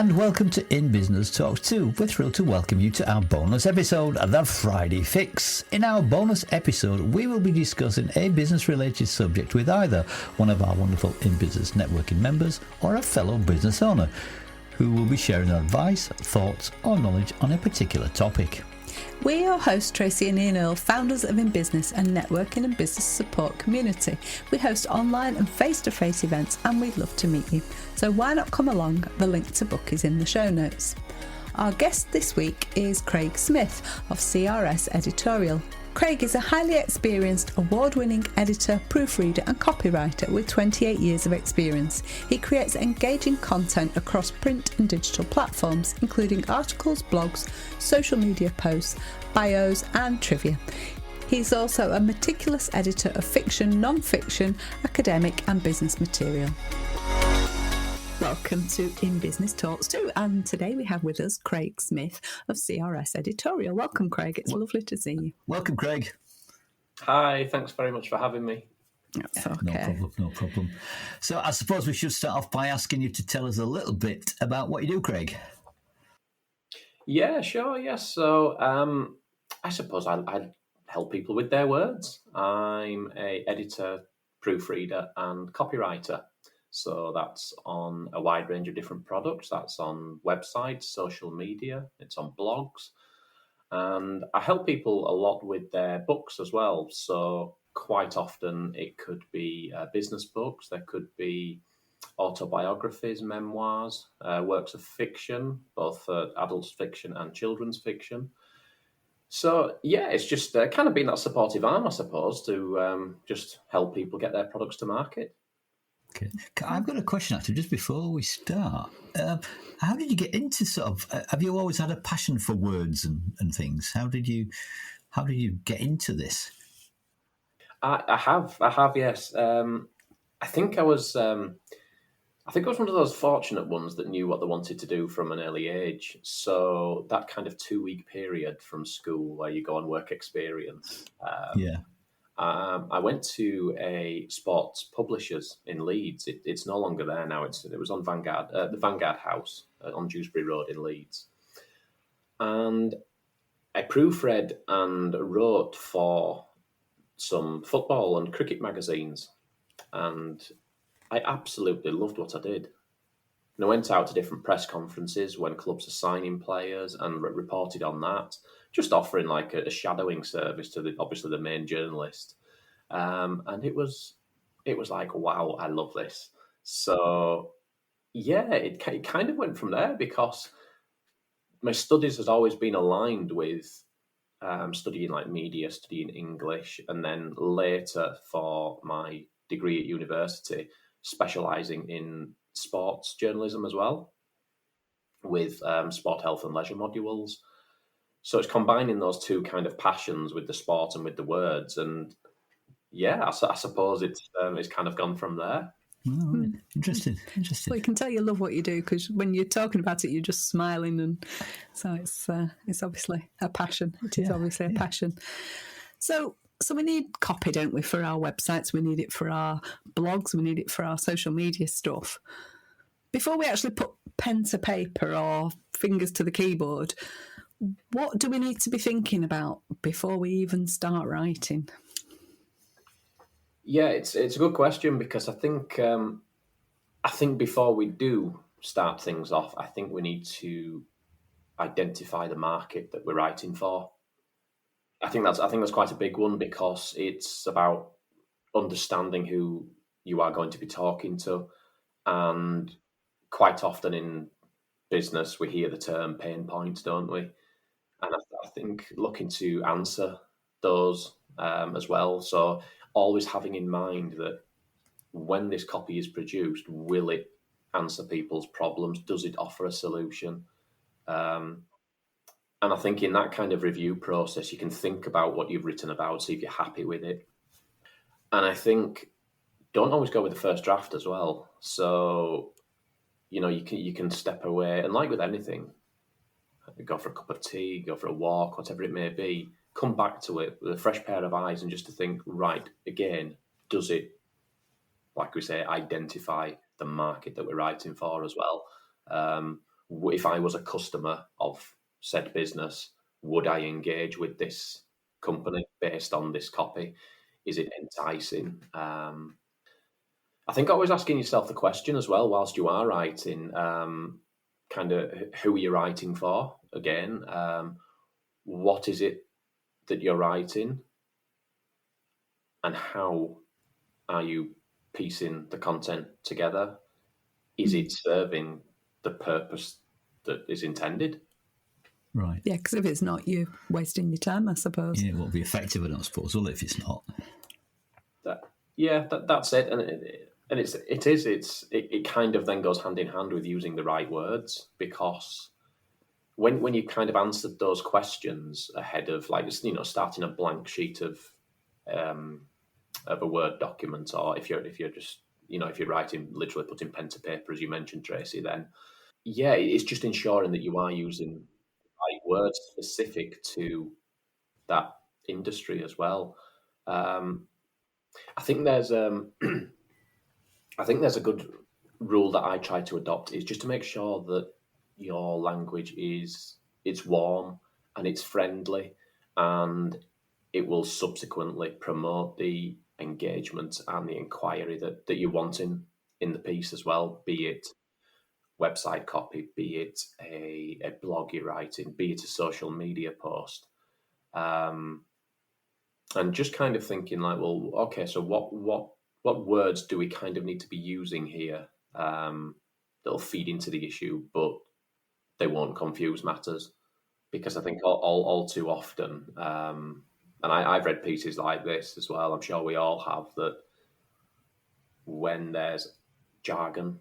and welcome to In Business Talks 2. We're thrilled to welcome you to our bonus episode, The Friday Fix. In our bonus episode, we will be discussing a business-related subject with either one of our wonderful In Business networking members or a fellow business owner who will be sharing their advice, thoughts or knowledge on a particular topic. We're your hosts, Tracy and Ian Earle, founders of In Business, a networking and business support community. We host online and face-to-face events and we'd love to meet you. So why not come along? The link to book is in the show notes. Our guest this week is Craig Smith of CRS Editorial. Craig is a highly experienced, award-winning editor, proofreader and copywriter with 28 years of experience. He creates engaging content across print and digital platforms, including articles, blogs, social media posts, bios and trivia. He's also a meticulous editor of fiction, non-fiction, academic and business material. Welcome to In Business Talks 2, and today we have with us Craig Smith of CRS Editorial. Welcome, Craig. It's lovely to see you. Welcome, Craig. Hi, thanks very much for having me. That's okay. No problem. So I suppose we should start off by asking you to tell us a little bit about what you do, Craig. Yeah, sure, yes. So I suppose I help people with their words. I'm an editor, proofreader and copywriter. So that's on a wide range of different products. That's on websites, social media, it's on blogs. And I help people a lot with their books as well. So quite often it could be business books, there could be autobiographies, memoirs, works of fiction, both adult fiction and children's fiction. So yeah, it's just kind of been that supportive arm, I suppose, to just help people get their products to market. Okay. I've got a question actually, just before we start. How did you get into have you always had a passion for words and things? How did you get into this? I have, yes. I think I was one of those fortunate ones that knew what they wanted to do from an early age. So that kind of 2-week period from school where you go on work experience. I went to a sports publishers in Leeds. It's no longer there now. It was on Vanguard, the Vanguard House on Dewsbury Road in Leeds. And I proofread and wrote for some football and cricket magazines. And I absolutely loved what I did. And I went out to different press conferences when clubs are signing players and reported on that, just offering like a shadowing service to obviously the main journalist. And it was like, wow, I love this. So yeah, it kind of went from there because my studies has always been aligned with studying like media, studying English, and then later for my degree at university, specialising in sports journalism as well, with sport, health and leisure modules. So it's combining those two kind of passions with the sport and with the words. And yeah, I suppose it's kind of gone from there. Oh, right. Interesting. Well, you can tell you love what you do because when you're talking about it, you're just smiling, and so it's obviously a passion. It is obviously a passion. So we need copy, don't we, for our websites? We need it for our blogs. We need it for our social media stuff. Before we actually put pen to paper or fingers to the keyboard, what do we need to be thinking about before we even start writing? Yeah, it's a good question because I think before we do start things off, I think we need to identify the market that we're writing for. I think that's quite a big one because it's about understanding who you are going to be talking to, and quite often in business we hear the term pain points, don't we? And I think looking to answer those as well. So always having in mind that when this copy is produced, will it answer people's problems? Does it offer a solution? And I think in that kind of review process, you can think about what you've written about, see if you're happy with it. And I think don't always go with the first draft as well. So, you can step away, and like with anything, go for a cup of tea, go for a walk, whatever it may be, come back to it with a fresh pair of eyes and just to think, right, again, does it, like we say, identify the market that we're writing for as well? if I was a customer of said business, would I engage with this company based on this copy? Is it enticing? I think always asking yourself the question as well whilst you are writing, kind of who are you writing for? Again, what is it that you're writing, and how are you piecing the content together? Is it serving the purpose that is intended? Right. Yeah, because if it's not, you're wasting your time, I suppose. Yeah, it won't be effective, I don't suppose, will it, if it's not? That's it, and it kind of then goes hand in hand with using the right words, because when you kind of answered those questions ahead of, like, starting a blank sheet of a Word document, or if you're just if you're writing, literally putting pen to paper, as you mentioned, Tracy, then it's just ensuring that you are using the right words specific to that industry as well. I think there's a good rule that I try to adopt, is just to make sure that your language it's warm and it's friendly, and it will subsequently promote the engagement and the inquiry that you're wanting in the piece as well, be it website copy, be it a blog you're writing, be it a social media post. And just kind of thinking like, well, okay, so what words do we kind of need to be using here that'll feed into the issue, but they won't confuse matters? Because I think all too often, and I've read pieces like this as well, I'm sure we all have, that when there's jargon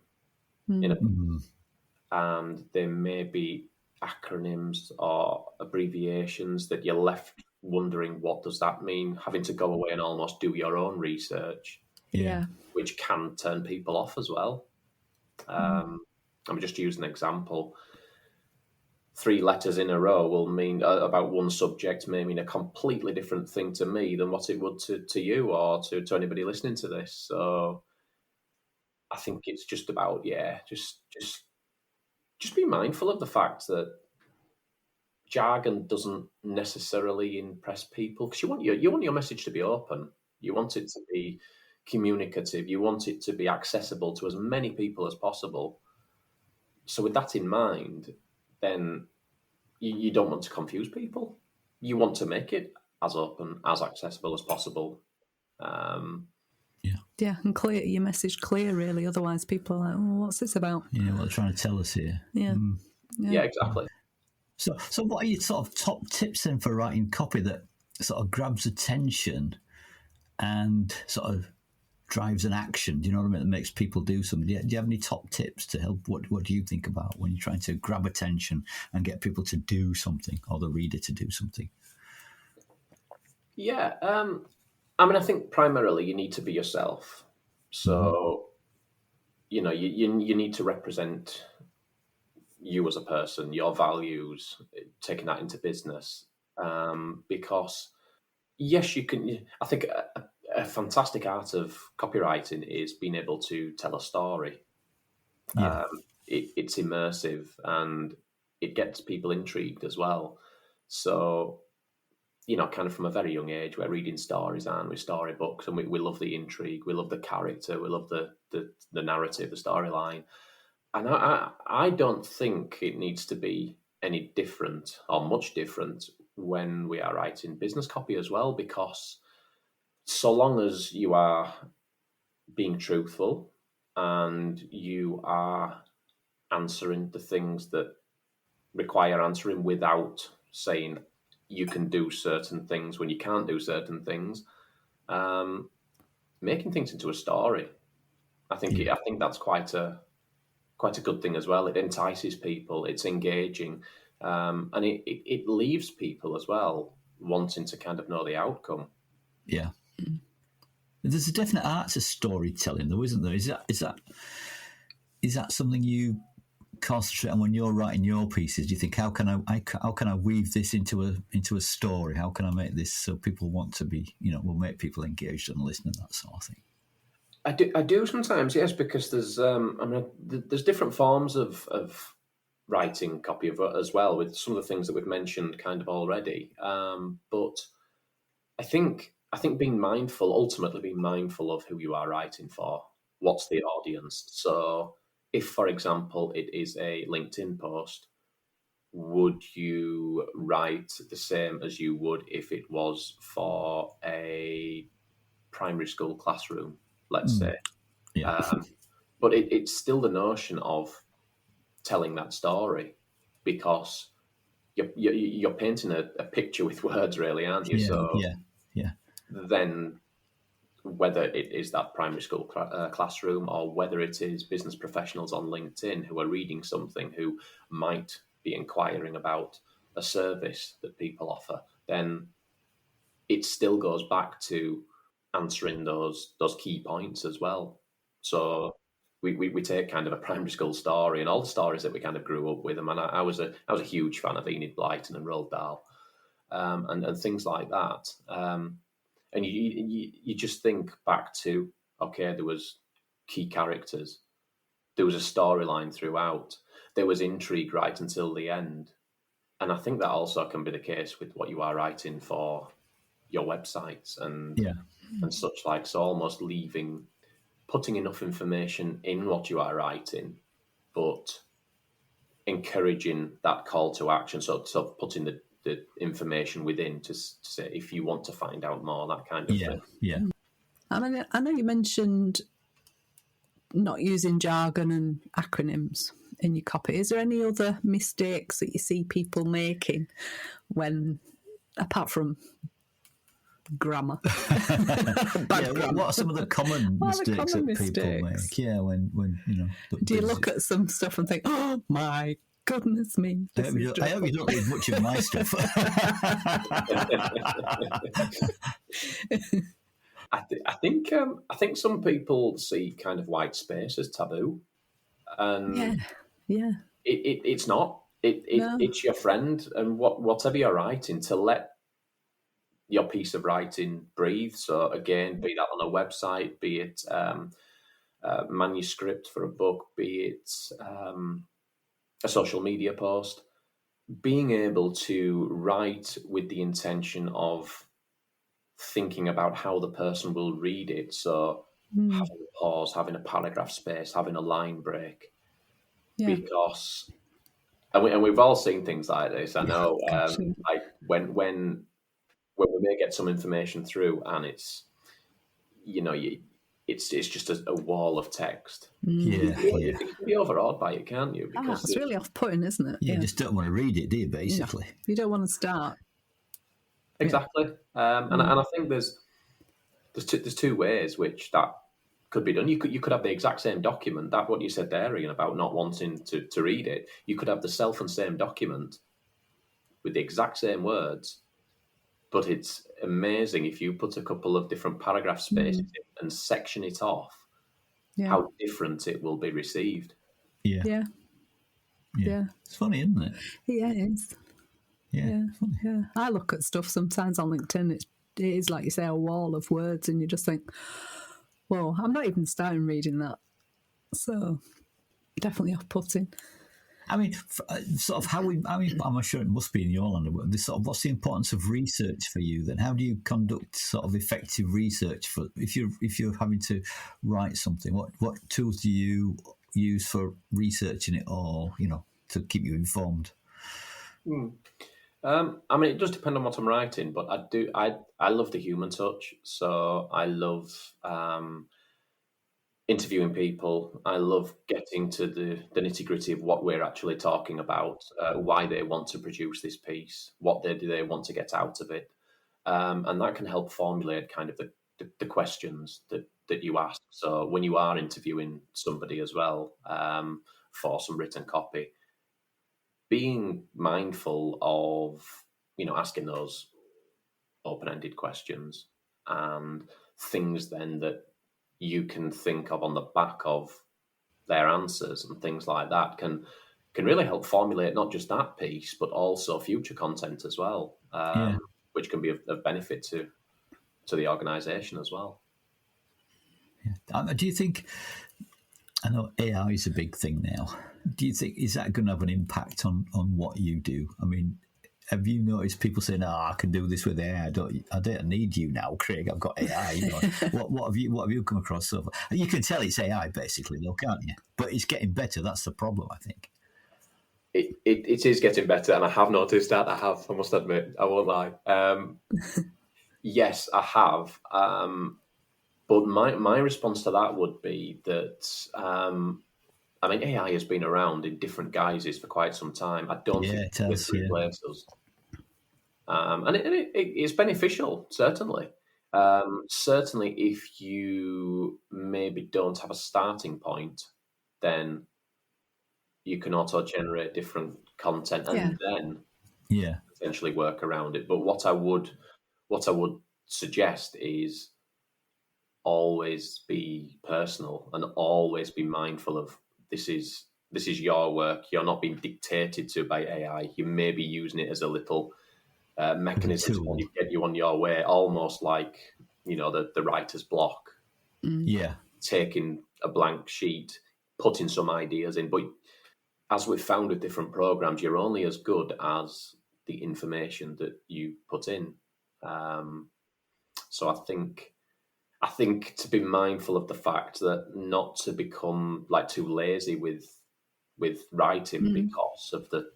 in a, and there may be acronyms or abbreviations that you're left wondering, what does that mean? Having to go away and almost do your own research, which can turn people off as well. I'm just using an example. 3 letters in a row will mean about one subject may mean a completely different thing to me than what it would to you or to anybody listening to this. So I think it's just about just be mindful of the fact that jargon doesn't necessarily impress people, because you want your message to be open. You want it to be communicative. You want it to be accessible to as many people as possible. So with that in mind, then you don't want to confuse people. You want to make it as open, as accessible as possible. Yeah, and clear your message clear, really. Otherwise, people are like, "Oh, what's this about?" Yeah, what they're trying to tell us here. Yeah, Yeah, exactly. So what are your sort of top tips then for writing copy that sort of grabs attention and sort of drives an action? Do you know what I mean? That makes people do something. Do you have any top tips to help? What do you think about when you're trying to grab attention and get people to do something, or the reader to do something? Yeah, I mean, I think primarily you need to be yourself. So, you need to represent you as a person, your values, taking that into business. Because, yes, you can. I think a fantastic art of copywriting is being able to tell a story. Yeah. It's immersive and it gets people intrigued as well. So, kind of from a very young age, we're reading stories, aren't we? Storybooks, and we love the intrigue, we love the character, we love the narrative, the storyline. And I don't think it needs to be any different or much different when we are writing business copy as well, because so long as you are being truthful and you are answering the things that require answering without saying you can do certain things when you can't do certain things, making things into a story, I think that's quite a good thing as well. It entices people, it's engaging, and it leaves people as well wanting to kind of know the outcome. Yeah. There's a definite art to storytelling, though, isn't there? Is that something you concentrate on when you're writing your pieces? Do you think, how can I weave this into a story? How can I make this so people want to be, will make people engaged and listen and that sort of thing? I do sometimes, yes, because there's there's different forms of writing copy as well, with some of the things that we've mentioned kind of already. But I think ultimately being mindful of who you are writing for. What's the audience? So if, for example, it is a LinkedIn post, would you write the same as you would if it was for a primary school classroom, let's say? Yeah. But it's still the notion of telling that story, because you're painting a picture with words, really, aren't you? Yeah. Then whether it is that primary school classroom, or whether it is business professionals on LinkedIn who are reading something, who might be inquiring about a service that people offer, then it still goes back to answering those key points as well. So we take kind of a primary school story and all the stories that we kind of grew up with them. And I was a huge fan of Enid Blyton and Roald Dahl, and things like that. And you just think back to, okay, there was key characters, there was a storyline throughout, there was intrigue right until the end. And I think that also can be the case with what you are writing for your websites and such like. So almost putting enough information in what you are writing, but encouraging that call to action. So putting the information within to say, if you want to find out more, that kind of thing. Yeah. I mean, I know you mentioned not using jargon and acronyms in your copy. Is there any other mistakes that you see people making when, apart from grammar? What are some of the common mistakes that people make? Yeah, when do you look at some stuff and think, oh my goodness me? I hope you don't read much of my stuff. I think some people see kind of white space as taboo, and it's not. It's your friend, and whatever you're writing, to let your piece of writing breathe. So again, be that on a website, be it manuscript for a book, be it a social media post, being able to write with the intention of thinking about how the person will read it. So having a pause, having a paragraph space, having a line break, because and we've all seen things like this. I know, like when we may get some information through and it's it's just a wall of text. You can be overawed by it, can't you? Because it's really off-putting, isn't it? You just don't want to read it, do you? Basically, you don't want to start. Exactly, and I think there's two ways which that could be done. You could have the exact same document, that what you said there, Ian, about not wanting to read it. You could have the self and same document with the exact same words, but it's amazing if you put a couple of different paragraph spaces in and section it off, how different it will be received. Yeah. It's funny, isn't it? Yeah, it is. Yeah. Yeah. I look at stuff sometimes on LinkedIn. It is, like you say, a wall of words, and you just think, well, I'm not even starting reading that. So definitely off-putting. I mean, sort of I'm sure it must be in your line of work. What's the importance of research for you then? How do you conduct sort of effective research for if you're having to write something? What tools do you use for researching it, or to keep you informed? I mean, it does depend on what I'm writing, but I love the human touch. So I love interviewing people. I love getting to the nitty-gritty of what we're actually talking about, why they want to produce this piece, what do they want to get out of it. And that can help formulate kind of the questions that you ask. So when you are interviewing somebody as well, for some written copy, being mindful of, asking those open-ended questions and things then that you can think of on the back of their answers and things like that can really help formulate not just that piece, but also future content as well, which can be of benefit to the organisation as well. Do you think I know AI is a big thing now. Do you think is that going to have an impact on what you do? I mean, have you noticed people saying, "Oh, I can do this with AI. I don't need you now, Craig. I've got AI." You know, what have you come across so far? You can tell it's AI basically, though, can't you? But it's getting better. That's the problem, I think. It is getting better, and I have noticed that. I must admit, I won't lie. Yes, I have. But my response to that would be that I mean, AI has been around in different guises for quite some time. I don't think Yeah, it it's going has. to Yeah, replace us. And it's beneficial, certainly. Certainly, if you maybe don't have a starting point, then you can auto-generate different content Yeah. and then yeah, potentially work around it. But what I would suggest is always be personal and always be mindful of this is your work. You're not being dictated to by AI. You may be using it as a little mechanism to tool. kind of get you on your way, almost like the writer's block, Yeah, taking a blank sheet, putting some ideas in. But as we've found with different programs, you're only as good as the information that you put in. So I think to be mindful of the fact that not to become like too lazy with writing because of the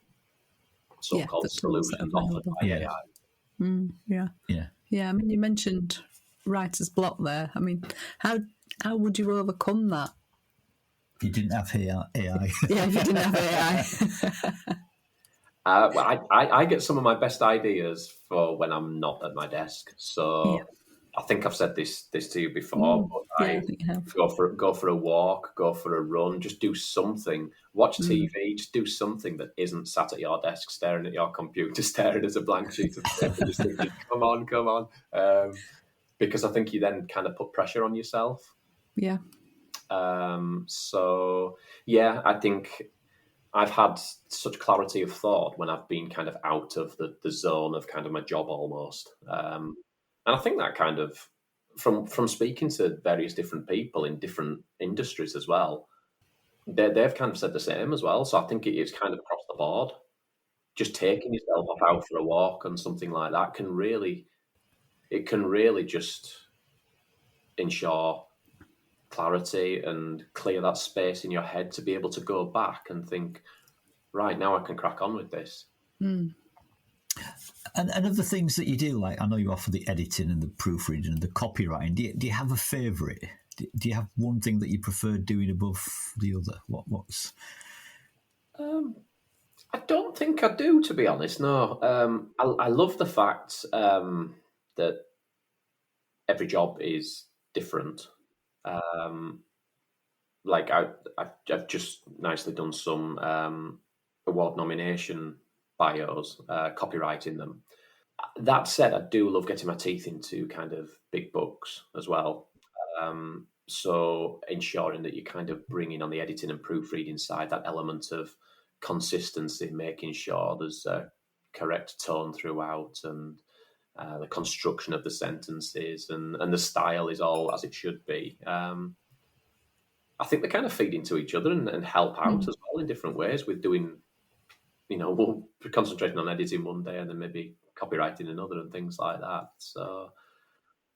Yeah, so-called the tools that are solutions offered available. by yeah, AI. Yeah. yeah. Yeah, I mean, you mentioned writer's block there. I mean, how would you overcome that? You didn't have AI. Yeah, if you didn't have AI. Well, I get some of my best ideas for when I'm not at my desk. Yeah. So I think I've said this to you before, Mm. but Yeah, I I think you have. go for a walk, go for a run, just do something. Watch TV, just do something that isn't sat at your desk staring at your computer, staring at a blank sheet of paper, just thinking, come on, come on. Because I think you then kind of put pressure on yourself. Yeah. So yeah, I think I've had such clarity of thought when I've been kind of out of the zone of kind of my job almost. And I think that kind of from speaking to various different people in different industries as well, they've kind of said the same as well. So I think it's kind of across the board. Just taking yourself out for a walk and something like that can really just ensure clarity and clear that space in your head to be able to go back and think, right, now I can crack on with this. And of the things that you do, like I know you offer the editing and the proofreading and the copywriting. Do you have a favourite? Do you have one thing that you prefer doing above the other? What's? I don't think I do, to be honest. No, I love the fact that every job is different. Um, like I've just nicely done some award nomination bios, copywriting them. That said, I do love getting my teeth into kind of big books as well. So ensuring that you're kind of bringing on the editing and proofreading side that element of consistency, making sure there's a correct tone throughout and the construction of the sentences and the style is all as it should be. I think they kind of feed into each other and help out as well in different ways with doing, we'll be concentrating on editing one day and then maybe copywriting another and things like that. So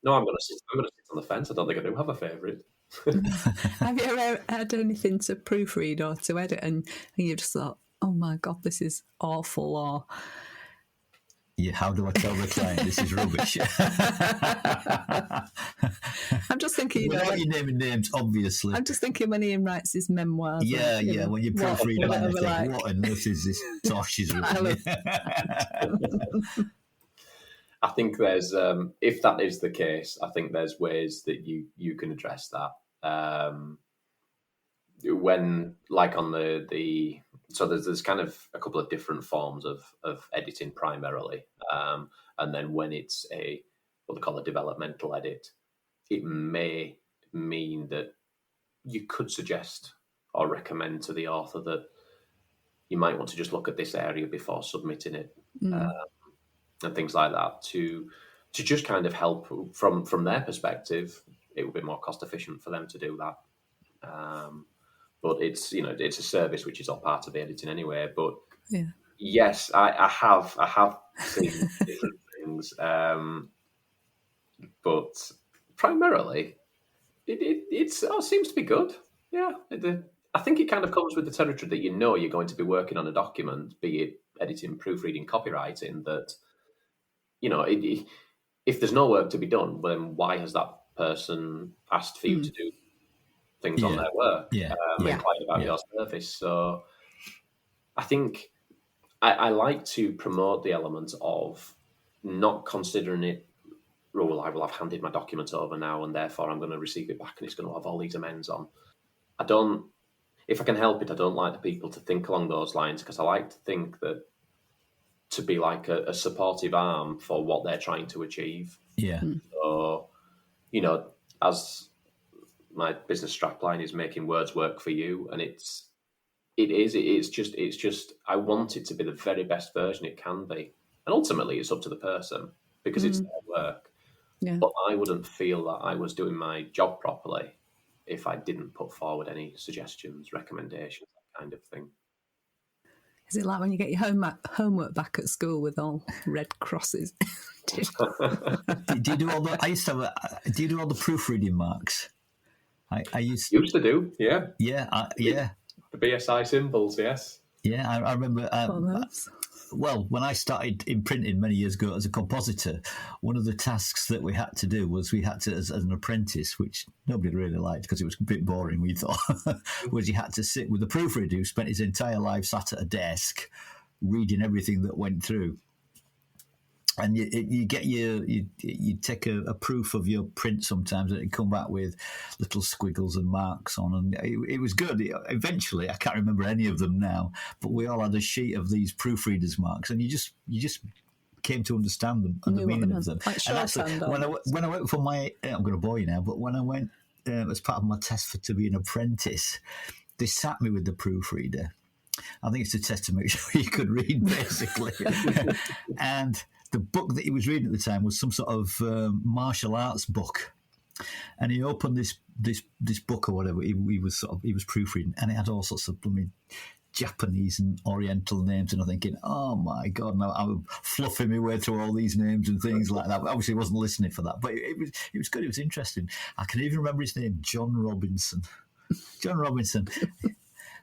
no, I'm gonna sit on the fence. I don't think I do have a favourite. Have you ever had anything to proofread or to edit and you just thought, oh my God, this is awful, or Yeah, how do I tell the client this is rubbish? I'm just thinking, Without you naming names, obviously. I'm just thinking when Ian writes his memoirs. Yeah, and, yeah. When you proofread them, whatever, you think, like, what on earth is this tosh he's written? I think there's if that is the case, I think there's ways that you can address that. When like on the so there's kind of a couple of different forms of editing primarily, and then when it's what they call a developmental edit, it may mean that you could suggest or recommend to the author that you might want to just look at this area before submitting it, and things like that to just kind of help from their perspective. It would be more cost efficient for them to do that. but it's it's a service which is all part of the editing anyway. But Yeah. yes, I have seen different things, but primarily it seems to be good. Yeah, I think it kind of comes with the territory that you're going to be working on a document, be it editing, proofreading, copywriting. That if there's no work to be done, then why has that person asked for you to do things on Yeah. their work, Yeah. inquired about your service? So I think I like to promote the element of not considering it, well, I will have handed my document over now and therefore I'm going to receive it back and it's going to have all these amends on. I don't, if I can help it, I don't like the people to think along those lines, because I like to think that to be like a supportive arm for what they're trying to achieve. Yeah. So, as my business strapline is making words work for you, and it's just I want it to be the very best version it can be, and ultimately it's up to the person because it's their work. Yeah. But I wouldn't feel that I was doing my job properly if I didn't put forward any suggestions, recommendations, that kind of thing. Is it like when you get your homework back at school with all red crosses? Do you do all the? I used to have. Do you do all the proofreading marks? I used to do, yeah. Yeah, The BSI symbols, yes. Yeah, I remember. Well, when I started in printing many years ago as a compositor, one of the tasks that we had to do was as an apprentice, which nobody really liked because it was a bit boring, we thought, was you had to sit with a proofreader who spent his entire life sat at a desk reading everything that went through. And you take a proof of your print sometimes, and it'd come back with little squiggles and marks on, and it was good. Eventually, I can't remember any of them now, but we all had a sheet of these proofreaders' marks, and you just came to understand them and the meaning of them. Like and actually, when I went for my, I'm going to bore you now, but when I went as part of my test to be an apprentice, they sat me with the proofreader. I think it's a test to make sure you could read, basically, and the book that he was reading at the time was some sort of martial arts book, and he opened this book or whatever he was proofreading, and it had all sorts of Japanese and Oriental names, and I'm thinking, oh my God, now I'm fluffing my way through all these names and things like that. But obviously, I wasn't listening for that, but it was good. It was interesting. I can even remember his name, John Robinson. John Robinson.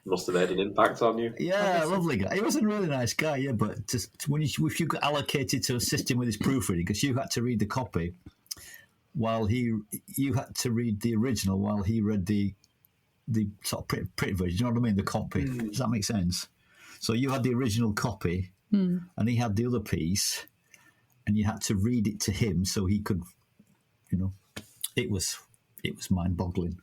Must have had an impact on you. Yeah, lovely guy. He was a really nice guy, yeah, but if you got allocated to assist him with his proofreading, because you had to read the copy while you had to read the original while he read the sort of print version. You know what I mean? The copy. Does that make sense? So you had the original copy, and he had the other piece, and you had to read it to him so he could, it was mind-boggling.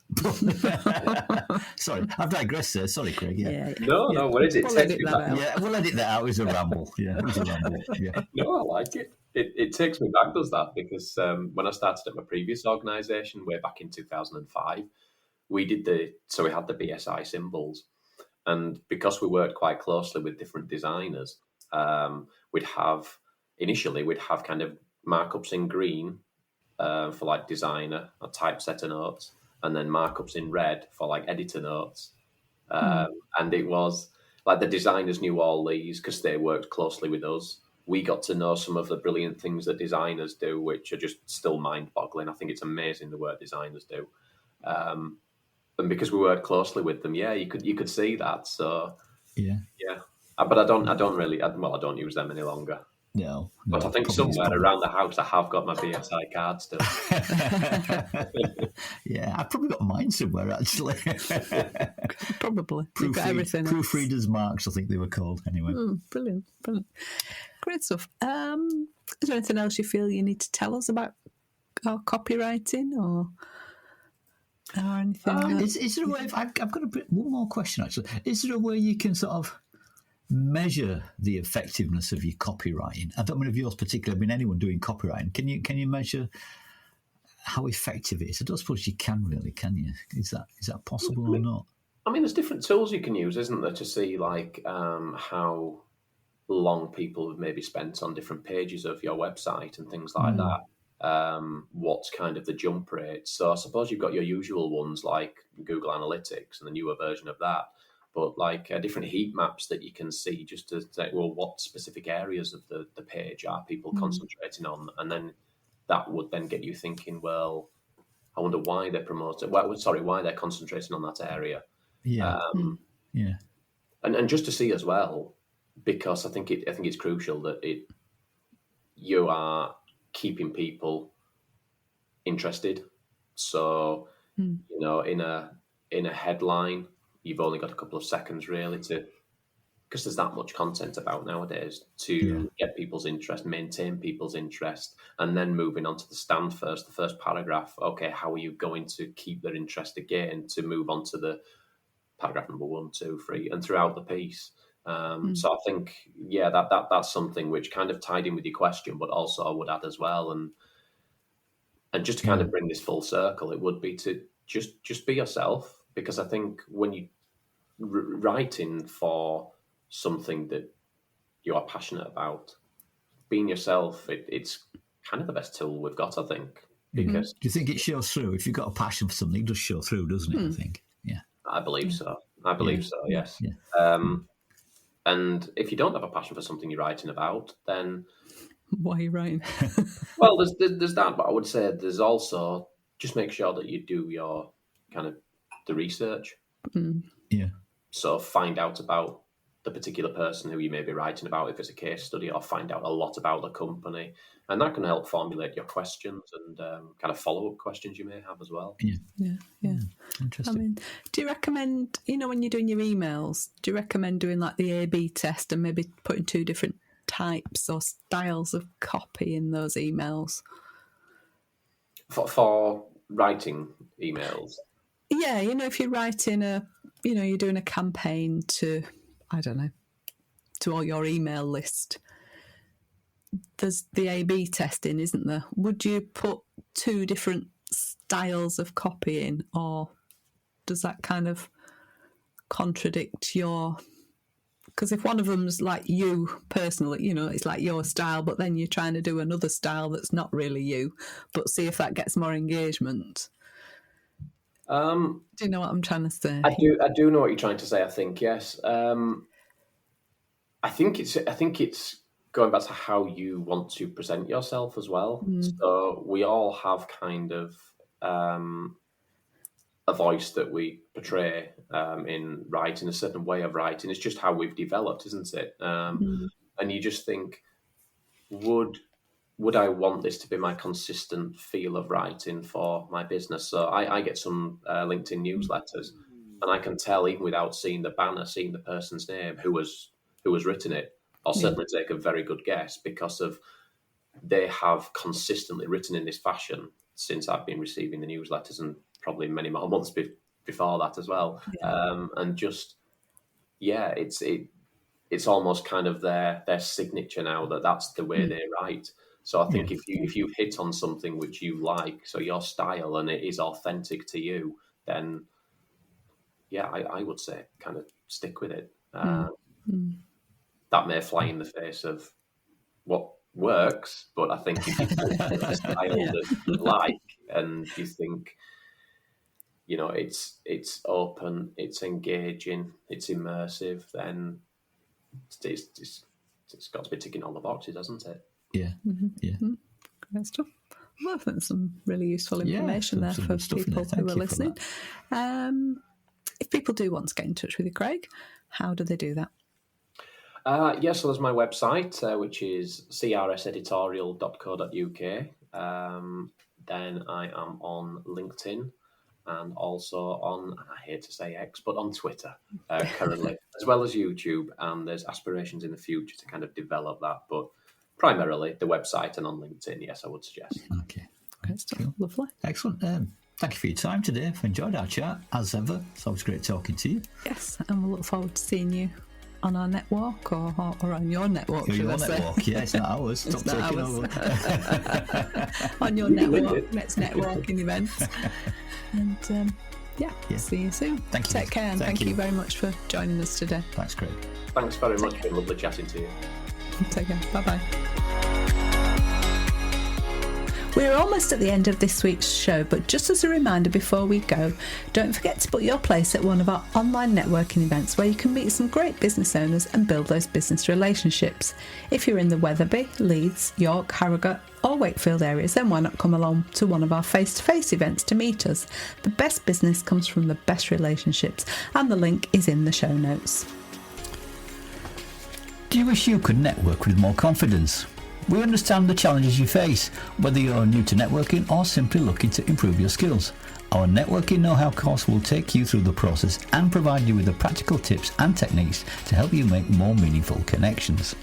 Sorry, I've digressed there. Sorry, Craig. Yeah. No, what is it? We'll edit that out. Yeah, we'll edit that out. It was a ramble. Yeah, it was a ramble. Yeah. No, I like it. It takes me back, does that? Because when I started at my previous organisation way back in 2005, we had the BSI symbols, and because we worked quite closely with different designers, we'd have kind of markups in green for like designer or typesetter notes, and then markups in red for like editor notes. And it was like the designers knew all these because they worked closely with us. We got to know some of the brilliant things that designers do, which are just still mind-boggling. I think it's amazing the work designers do. And because we worked closely with them, you could see that. So yeah. But I don't use them any longer. No, but I think somewhere around the house I have got my BSI card still. Yeah, I've probably got mine somewhere actually. Probably. Got everything proofreaders' marks, I think they were called. Anyway, brilliant. Great stuff. Is there anything else you feel you need to tell us about our copywriting or anything? Is there a way? I've got one more question actually. Is there a way you can sort of measure the effectiveness of your copywriting? I don't mean of yours particularly. I mean anyone doing copywriting. Can you measure how effective it is? I don't suppose you can really, can you? Is that possible or not? I mean, there's different tools you can use, isn't there, to see like how long people have maybe spent on different pages of your website and things like that. what's kind of the jump rate. So I suppose you've got your usual ones like Google Analytics and the newer version of that, but like different heat maps that you can see just to say, well, what specific areas of the page are people concentrating on? And then that would then get you thinking, well, I wonder why they're promoting, why they're concentrating on that area. Yeah. Yeah. And just to see as well, because I think it's crucial that you are keeping people interested. So, you know, in a headline, you've only got a couple of seconds really because there's that much content about nowadays to get people's interest, maintain people's interest, and then moving on to the first paragraph. Okay, how are you going to keep their interest again to move on to the paragraph number 1, 2, 3, and throughout the piece. So I think, that's something which kind of tied in with your question, but also I would add as well, and just to kind of bring this full circle, it would be to just be yourself, because I think when you writing for something that you are passionate about, being yourself, it's kind of the best tool we've got, I think. Because do you think it shows through? If you've got a passion for something, it does show through, doesn't it? I think. Yeah. I believe so. Yes. Yeah. And if you don't have a passion for something you're writing about, then why are you writing? Well, there's that, but I would say there's also just make sure that you do your kind of the research. Yeah. So find out about the particular person who you may be writing about, if it's a case study, or find out a lot about the company. And that can help formulate your questions and kind of follow-up questions you may have as well. Yeah. Interesting. I mean, do you recommend, when you're doing your emails, do you recommend doing like the A/B test and maybe putting 2 different types or styles of copy in those emails? For writing emails? Yeah, if you're writing you're doing a campaign to, I don't know, to all your email list, there's the A/B testing, isn't there? Would you put 2 different styles of copy in, or does that kind of contradict your... Because if one of them's like you personally, it's like your style, but then you're trying to do another style that's not really you, but see if that gets more engagement. Do you know what I'm trying to say? I do know what you're trying to say, I think, yes. I think it's going back to how you want to present yourself as well. So we all have kind of a voice that we portray in writing, a certain way of writing. It's just how we've developed, isn't it? And you just think, would I want this to be my consistent feel of writing for my business? So I get some LinkedIn newsletters, and I can tell, even without seeing the banner, seeing the person's name, who has written it, I'll certainly take a very good guess, because of they have consistently written in this fashion since I've been receiving the newsletters, and probably many more months before that as well. And just, it's almost kind of their signature now, that's the way they write. So I think if you hit on something which you like, so your style, and it is authentic to you, then I would say kind of stick with it. That may fly in the face of what works, but I think if you find a style that you like, and you think, it's open, it's engaging, it's immersive, then it's got to be ticking all the boxes, hasn't it? Yeah. Great stuff. Well, I think there's some really useful information there for people who are listening. If people do want to get in touch with you, Craig, how do they do that? So there's my website, which is crseditorial.co.uk. Then I am on LinkedIn, and also on, I hate to say X, but on Twitter currently, as well as YouTube. And there's aspirations in the future to kind of develop that, but primarily the website and on LinkedIn, yes, I would suggest. Okay. Great stuff. Cool. Lovely. Excellent. Thank you for your time today. I've enjoyed our chat, as ever. It's always great talking to you. Yes, and we'll look forward to seeing you on our network, or on your network, your network, yeah, it's not ours. Stop taking over. On your network, next networking event. And see you soon. Thank you. Take care, and thank you very much for joining us today. Thanks, Craig. Thanks very much. It's been lovely chatting to you. Take care. Bye-bye. We're almost at the end of this week's show, but just as a reminder before we go, don't forget to book your place at one of our online networking events where you can meet some great business owners and build those business relationships. If you're in the Wetherby, Leeds, York, Harrogate or Wakefield areas, then why not come along to one of our face-to-face events to meet us? The best business comes from the best relationships, and the link is in the show notes. Do you wish you could network with more confidence? We understand the challenges you face, whether you're new to networking or simply looking to improve your skills. Our Networking Know-How course will take you through the process and provide you with the practical tips and techniques to help you make more meaningful connections.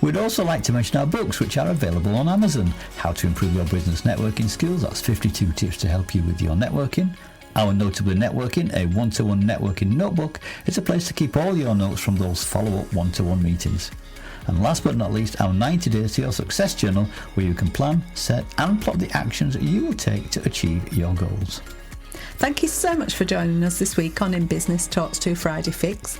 We'd also like to mention our books, which are available on Amazon. How to Improve Your Business Networking Skills, that's 52 tips to help you with your networking. Our Notably Networking, a one-to-one networking notebook, is a place to keep all your notes from those follow-up one-to-one meetings. And last but not least, our 90 Days to Your Success Journal, where you can plan, set and plot the actions you will take to achieve your goals. Thank you so much for joining us this week on In Business Talks 2 Friday Fix.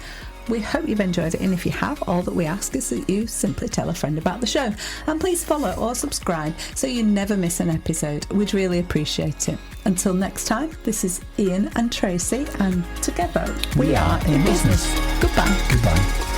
We hope you've enjoyed it, and if you have, all that we ask is that you simply tell a friend about the show. And please follow or subscribe so you never miss an episode. We'd really appreciate it. Until next time, this is Ian and Tracy, and together we are in business. Goodbye. Goodbye.